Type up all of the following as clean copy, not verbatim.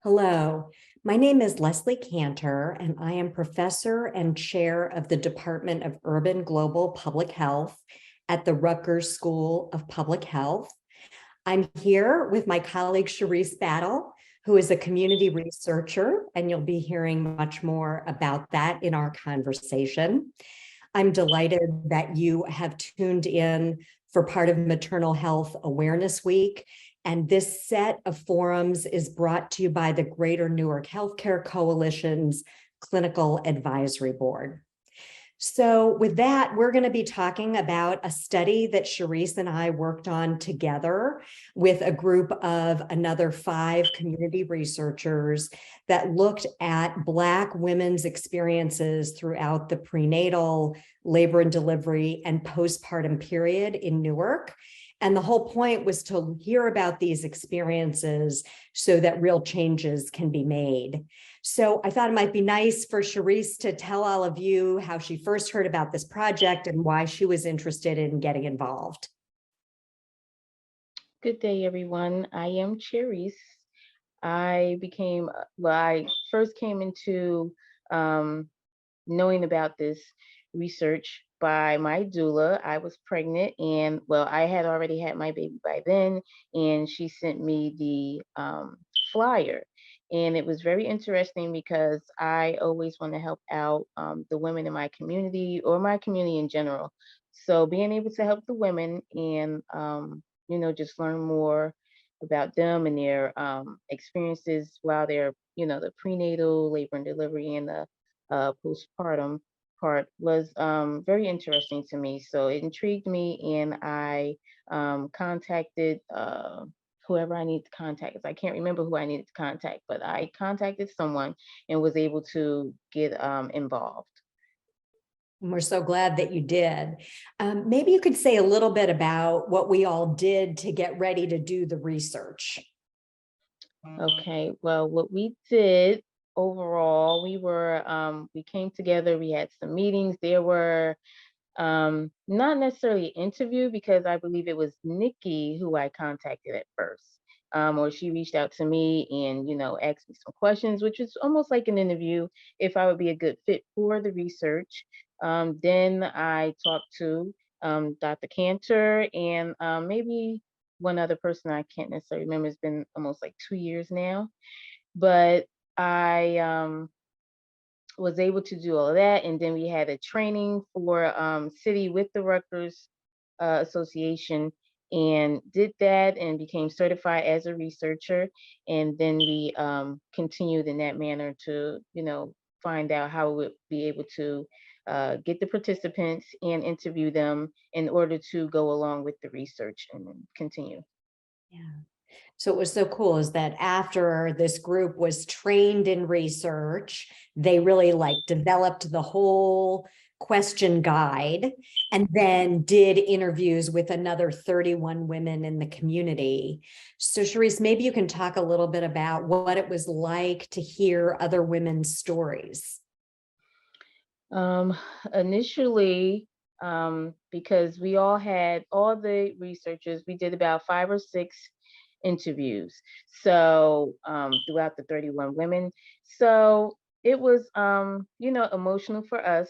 Hello, my name is Leslie Cantor, and I am professor and chair of the Department of Urban Global Public Health at the Rutgers School of Public Health. I'm here with my colleague, Charisse Battle, who is a community researcher, and you'll be hearing much more about that in our conversation. I'm delighted that you have tuned in for part of Maternal Health Awareness Week. And this set of forums is brought to you by the Greater Newark Healthcare Coalition's Clinical Advisory Board. So with that, we're going to be talking about a study that Charisse and I worked on together with a group of another 5 community researchers that looked at Black women's experiences throughout the prenatal, labor and delivery, and postpartum period in Newark. And the whole point was to hear about these experiences so that real changes can be made. So I thought it might be nice for Charisse to tell all of you how she first heard about this project and why she was interested in getting involved. Good day, everyone. I am Charisse. I first came into knowing about this research by my doula. I was pregnant and I had already had my baby by then, and she sent me the flyer. And it was very interesting because I always want to help out the women in my community or my community in general. So being able to help the women and, just learn more about them and their experiences while they're, the prenatal, labor and delivery, and the postpartum part was very interesting to me. So it intrigued me, and I contacted whoever I needed to contact. I can't remember who I needed to contact, but I contacted someone and was able to get involved. And we're so glad that you did. Maybe you could say a little bit about what we all did to get ready to do the research. Okay, well, what we did overall, we came together, we had some meetings. There were not necessarily an interview, because I believe it was Nikki who I contacted at first. Or she reached out to me and, asked me some questions, which is almost like an interview, if I would be a good fit for the research. Then I talked to Dr. Cantor and maybe one other person I can't necessarily remember. It's been almost like 2 years now. But I was able to do all of that. And then we had a training for city with the Rutgers Association, and did that and became certified as a researcher. And then we continued in that manner to, find out how we would be able to get the participants and interview them in order to go along with the research and continue. Yeah. So it was so cool is that after this group was trained in research, they really developed the whole question guide and then did interviews with another 31 women in the community. So Charisse, maybe you can talk a little bit about what it was like to hear other women's stories. Initially, because we all the researchers, we did about 5 or 6 interviews. So throughout the 31 women. So it was, emotional for us,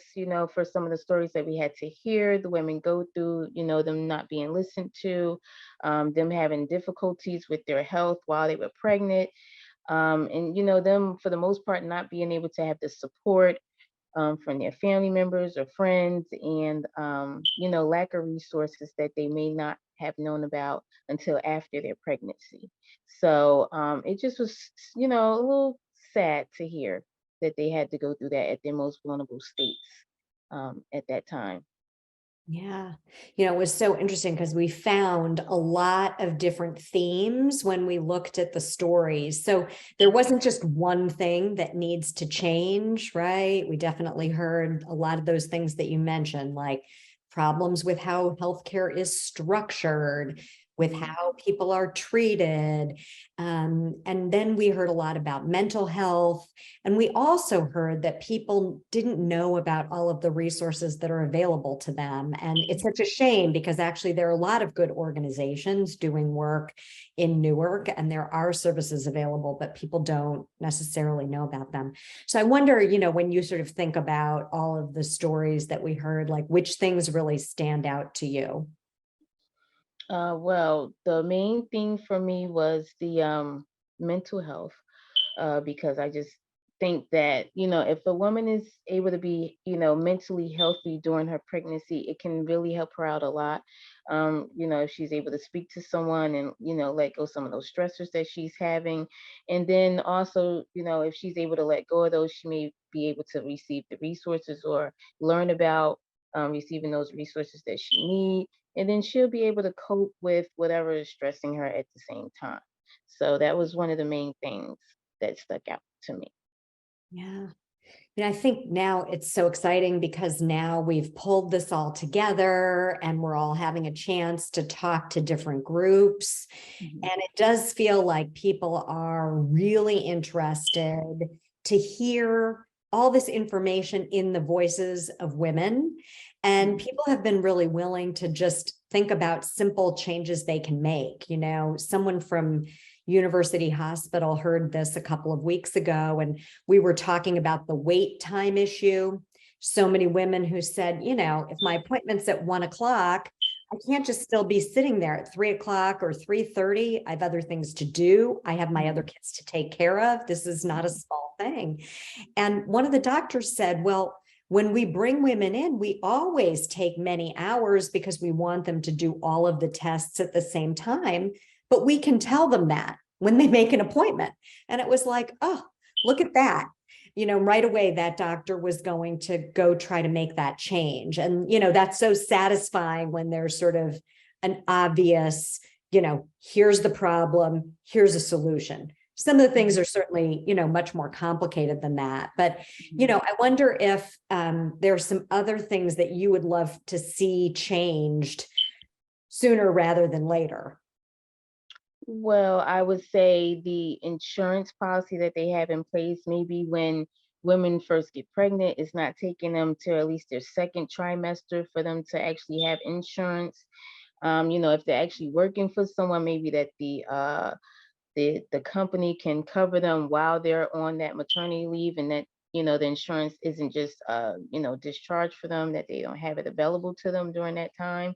for some of the stories that we had to hear the women go through, them not being listened to, them having difficulties with their health while they were pregnant. And, them for the most part not being able to have the support from their family members or friends, and lack of resources that they may not have known about until after their pregnancy. So it just was, a little sad to hear that they had to go through that at their most vulnerable states at that time. Yeah, it was so interesting because we found a lot of different themes when we looked at the stories. So there wasn't just one thing that needs to change, right? We definitely heard a lot of those things that you mentioned, like problems with how healthcare is structured, with Mhm. how people are treated. And then we heard a lot about mental health. And we also heard that people didn't know about all of the resources that are available to them. And it's such a shame because actually there are a lot of good organizations doing work in Newark and there are services available, but people don't necessarily know about them. So I wonder, when you sort of think about all of the stories that we heard, like which things really stand out to you? Well, the main thing for me was the mental health, because I just think that, if a woman is able to be, mentally healthy during her pregnancy, it can really help her out a lot. If she's able to speak to someone and, let go some of those stressors that she's having. And then also, if she's able to let go of those, she may be able to receive the resources or learn about receiving those resources that she needs. And then she'll be able to cope with whatever is stressing her at the same time. So that was one of the main things that stuck out to me. Yeah. And I think now it's so exciting because now we've pulled this all together and we're all having a chance to talk to different groups. Mhm. And it does feel like people are really interested to hear all this information in the voices of women. And Mhm. people have been really willing to just think about simple changes they can make. Someone from University Hospital heard this a couple of weeks ago, and we were talking about the wait time issue. So many women who said, if my appointment's at 1 o'clock, I can't just still be sitting there at 3 o'clock or 3:30. I have other things to do. I have my other Mhm. kids to take care of. This is not a small thing. And one of the doctors said, well, when we bring women in, we always take many hours because we want them to do all of the tests at the same time. But we can tell them that when they make an appointment. And it was like, oh, look at that. Right away, that doctor was going to go try to make that change. And, that's so satisfying when there's sort of an obvious, here's the problem, here's a solution. Some of the things Mhm. are certainly, much more complicated than that. But, Mhm. I wonder if there are some other things that you would love to see changed sooner rather than later. Well, I would say the insurance policy that they have in place, maybe when women first get pregnant, is not taking them to at least their second trimester for them to actually have insurance. If they're actually working for someone, maybe that the company can cover them while they're on that maternity leave, and that the insurance isn't just discharged for them, that they don't have it available to them during that time.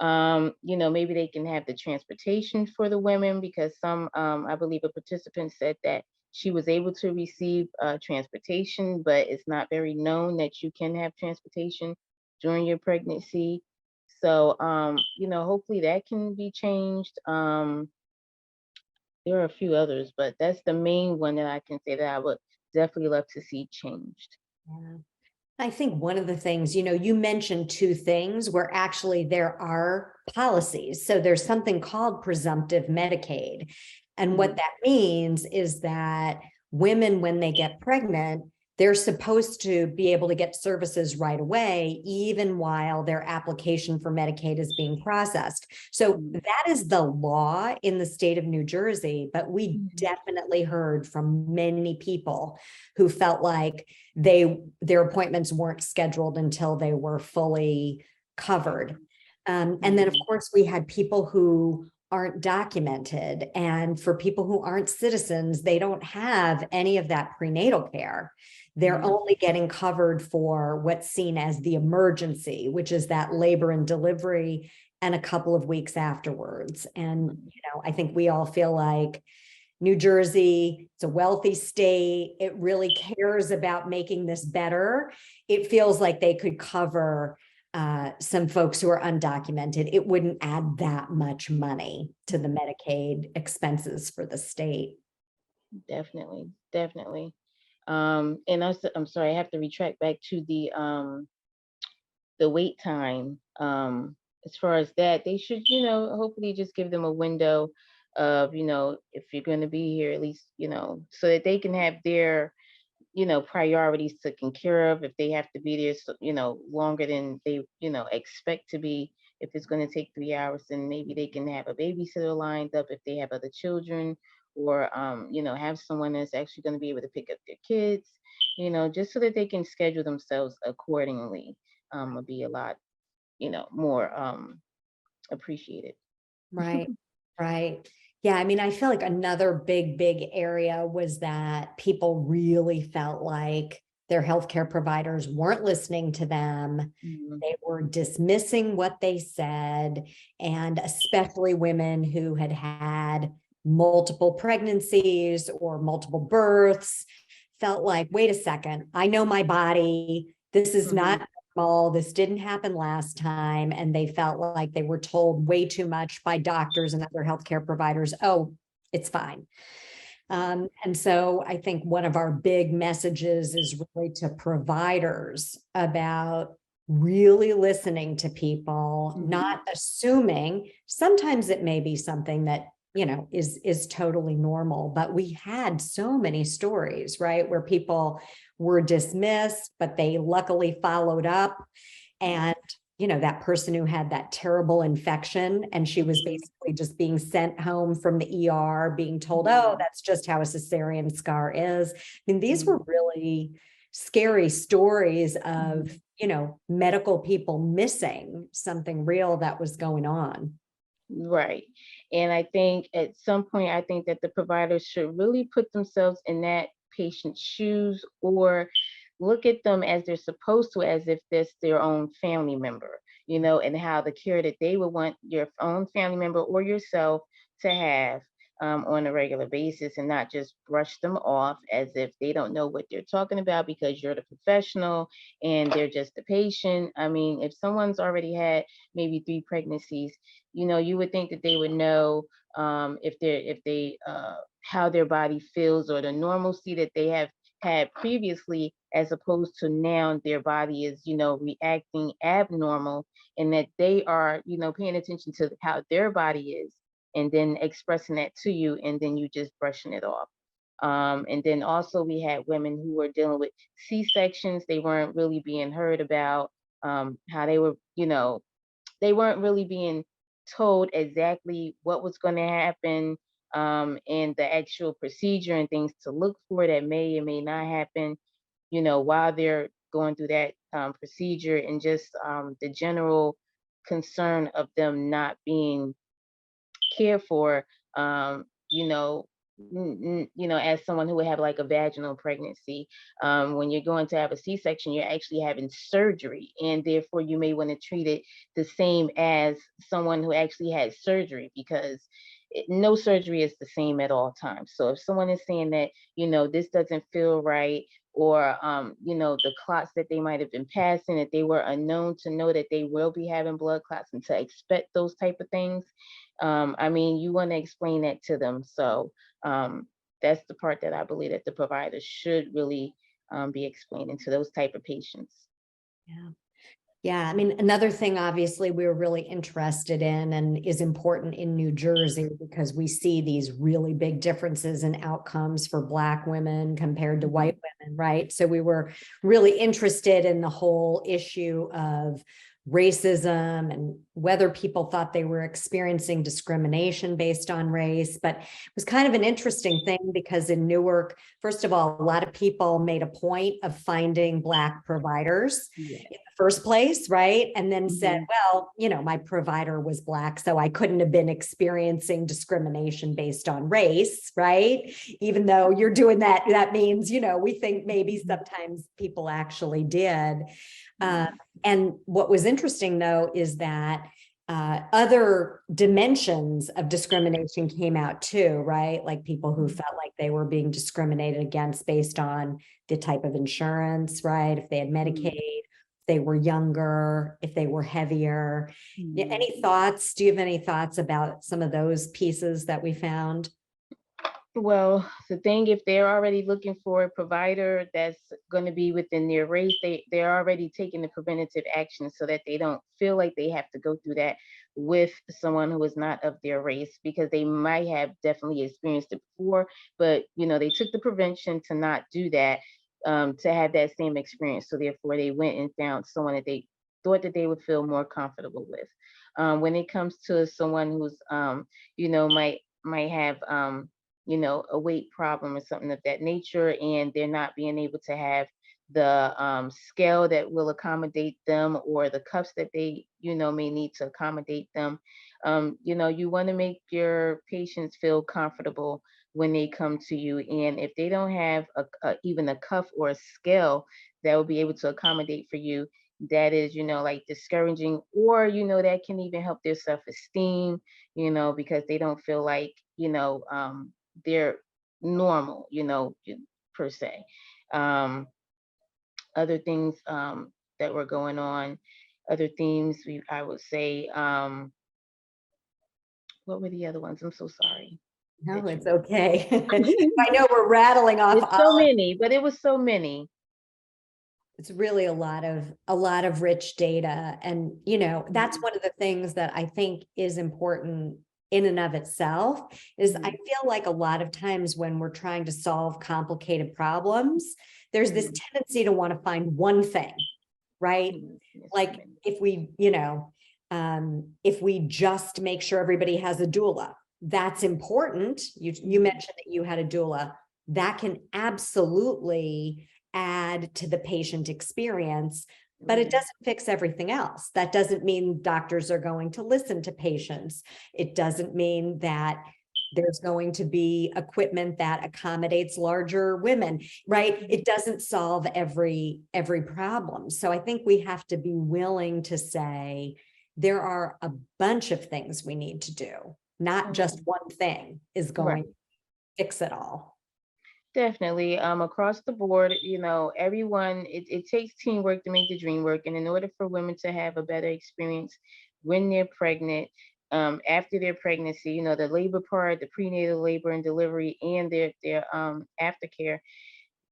Maybe they can have the transportation for the women, because some, I believe a participant said that she was able to receive transportation, but it's not very known that you can have transportation during your pregnancy. So, hopefully that can be changed. There are a few others, but that's the main one that I can say that I would definitely love to see changed. Yeah. I think one of the things, you mentioned two things where actually there are policies. So there's something called presumptive Medicaid. And what Mhm. that means is that women, when they get pregnant, they're supposed to be able to get services right away, even while their application for Medicaid is being processed. So Mhm. that is the law in the state of New Jersey. But we Mhm. definitely heard from many people who felt like their appointments weren't scheduled until they were fully covered. And then, of Mhm. course, we had people who aren't documented. And for people who aren't citizens, they don't have any of that prenatal care. They're Mhm. only getting covered for what's seen as the emergency, which is that labor and delivery and a couple of weeks afterwards. And, Mhm. I think we all feel like New Jersey, it's a wealthy state. It really cares about making this better. It feels like they could cover some folks who are undocumented. It wouldn't add that much money to the Medicaid expenses for the state. Definitely, definitely. And I'm sorry, I have to retract back to the wait time. As far as that, they should, hopefully just give them a window of, if you're going to be here, at least, so that they can have their, priorities taken care of. If they have to be there, so, longer than they, expect to be, if it's going to take 3 hours, then maybe they can have a babysitter lined up if they have other children, or have someone that's actually going to be able to pick up their kids, just so that they can schedule themselves accordingly. Would be a lot, more appreciated. Right, right. Yeah, I mean, I feel like another big area was that people really felt like their healthcare providers weren't listening to them. Mhm. They were dismissing what they said, and especially women who had had multiple pregnancies or multiple births felt like, wait a second, I know my body. This is Mhm. not normal. This didn't happen last time. And they felt like they were told way too much by doctors and other healthcare providers. Oh, it's fine. And so I think one of our big messages is really to providers about really listening to people, Mhm. not assuming. Sometimes it may be something that is totally normal, but we had so many stories, right, where people were dismissed, but they luckily followed up. And that person who had that terrible infection, and she was Mhm. basically just being sent home from the ER, being told, oh, Mhm. that's just how a cesarean scar is. I mean, these were Mhm. really scary stories of, Mhm. medical people missing something real that was going on. Right. And I think at some point, I think that the providers should really put themselves in that patient's shoes, or look at them as they're supposed to, as if this their own family member, and how the care that they would want your own family member or yourself to have, on a regular basis, and not just brush them off as if they don't know what they're talking about because you're the professional and they're just the patient. I mean, if someone's already had maybe 3 pregnancies, you would think that they would know, if they how their body feels, or the normalcy that they have had previously, as opposed to now their body is, reacting abnormal, and that they are, paying attention to how their body is, and then expressing that to you, and then you just brushing it off. And then also we had women who were dealing with C-sections. They weren't really being heard about, how they weren't really being told exactly what was going to happen, and the actual procedure and things to look for that may or may not happen, while they're going through that, procedure, and just, the general concern of them not being care for, as someone who would have like a vaginal pregnancy. When you're going to have a C-section, you're actually having surgery, and therefore you may want to treat it the same as someone who actually had surgery, because no surgery is the same at all times. So if someone is saying that, this doesn't feel right, or, the clots that they might have been passing, that they were unknown, to know that they will be having blood clots, and to expect those type of things, I mean, you want to explain that to them. So, that's the part that I believe that the providers should really, be explaining to those type of patients. Yeah. Yeah, I mean, another thing obviously we're really interested in and is important in New Jersey, because we see these really big differences in outcomes for Black women compared to Mhm. white women, right? So we were really interested in the whole issue of racism and whether people thought they were experiencing discrimination based on race. But it was kind of an interesting thing because in Newark, first of all, a lot of people made a point of finding Black providers Yeah. in the first place, right? And then said, Mhm. well, my provider was Black, so I couldn't have been experiencing discrimination based on race, right? Even though you're doing that, that means, we think maybe Mhm. sometimes people actually did. Uh, Mhm. and what was interesting, though, is that other dimensions of discrimination came out too, right? Like people who Mhm. felt like they were being discriminated against based on the type of insurance, right? If they had Medicaid, Mhm. if they were younger, if they were heavier. Yeah, Mhm. any thoughts? Do you have any thoughts about some of those pieces that we found? Well, the thing, if they're already looking for a provider that's going to be within their race, they're already taking the preventative action so that they don't feel like they have to go through that with someone who is not of their race, because they might have definitely experienced it before, but they took the prevention to not do that, to have that same experience. So therefore, they went and found someone that they thought that they would feel more comfortable with. when it comes to someone who's, might have, a weight problem or something of that nature, and they're not being able to have the scale that will accommodate them, or the cuffs that they, may need to accommodate them. You want to make your patients feel comfortable when they come to you. And if they don't have even a cuff or a scale that will be able to accommodate for you, that is, like discouraging, or, that can even help their self-esteem, because they don't feel like, they're normal, per se. Um, Other things that were going on, other themes, I would say, what were the other ones? I'm so sorry No, that you it's okay. I know we're rattling off. it's so many, but it was so many. It's really a lot of rich data. And, that's one of the things that I think is important in and of itself is I feel like a lot of times when we're trying to solve complicated problems, there's this tendency to want to find one thing, right? Like if we just make sure everybody has a doula, that's important. You mentioned that you had a doula. That can absolutely add to the patient experience, but it doesn't fix everything else. That doesn't mean doctors are going to listen to patients. It doesn't mean that there's going to be equipment that accommodates larger women, right? It doesn't solve every problem. So I think we have to be willing to say there are a bunch of things we need to do. Not just one thing is going to fix it all. Definitely. Across the board, everyone, it takes teamwork to make the dream work. And in order for women to have a better experience when they're pregnant, after their pregnancy, the labor part, the prenatal labor and delivery, and their aftercare,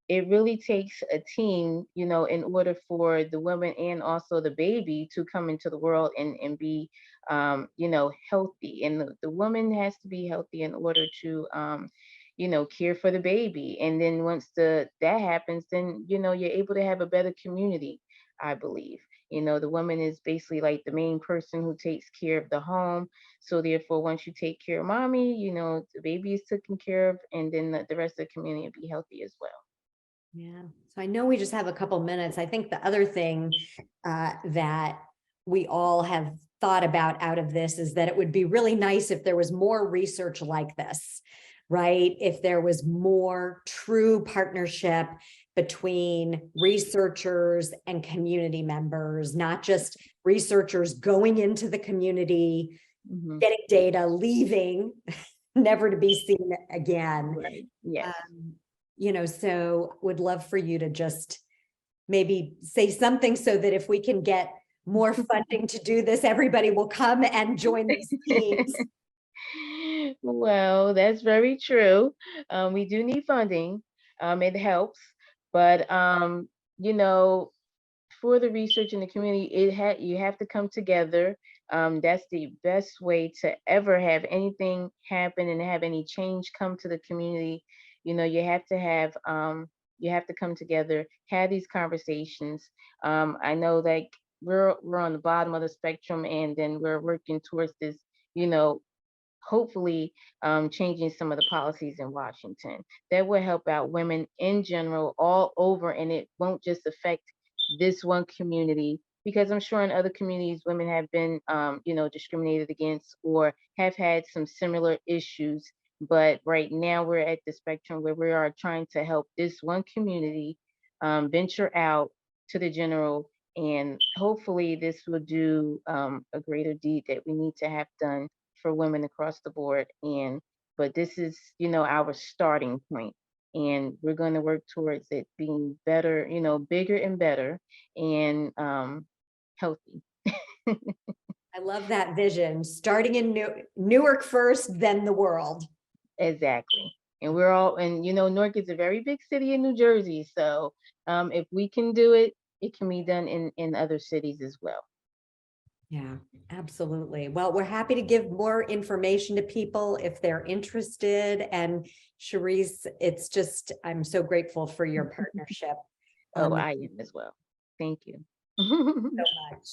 it really takes a team, in order for the woman and also the baby to come into the world and be, healthy. And the woman has to be healthy in order to, care for the baby. And then once that happens, then, you're able to have a better community, I believe. The woman is basically like the main person who takes care of the home. So therefore, once you take care of mommy, the baby is taken care of, and then the rest of the community will be healthy as well. Yeah. So I know we just have a couple minutes. I think the other thing that we all have thought about out of this is that it would be really nice if there was more research like this, right? If there was more true partnership between researchers and community members, not just researchers going into the community, getting data, leaving, never to be seen again. Right. Yes. So would love for you to just maybe say something so that if we can get more funding to do this, everybody will come and join these teams. Well, that's very true. We do need funding. It helps, but you know, for the research in the community, you have to come together. That's the best way to ever have anything happen and have any change come to the community. You have to come together, have these conversations. I know like we're on the bottom of the spectrum, and then we're working towards this, you know, hopefully changing some of the policies in Washington that will help out women in general all over, and it won't just affect this one community, because I'm sure in other communities women have been discriminated against or have had some similar issues. But right now we're at the spectrum where we are trying to help this one community venture out to the general, and hopefully this will do a greater deed that we need to have done for women across the board. But this is, our starting point, and we're going to work towards it being better, bigger and better, and healthy. I love that vision, starting in Newark first, then the world. Exactly. And we're all, and Newark is a very big city in New Jersey. So if we can do it, it can be done in other cities as well. Yeah, absolutely. Well, we're happy to give more information to people if they're interested. And Cherise, I'm so grateful for your partnership. Oh, I am as well. Thank you. So much.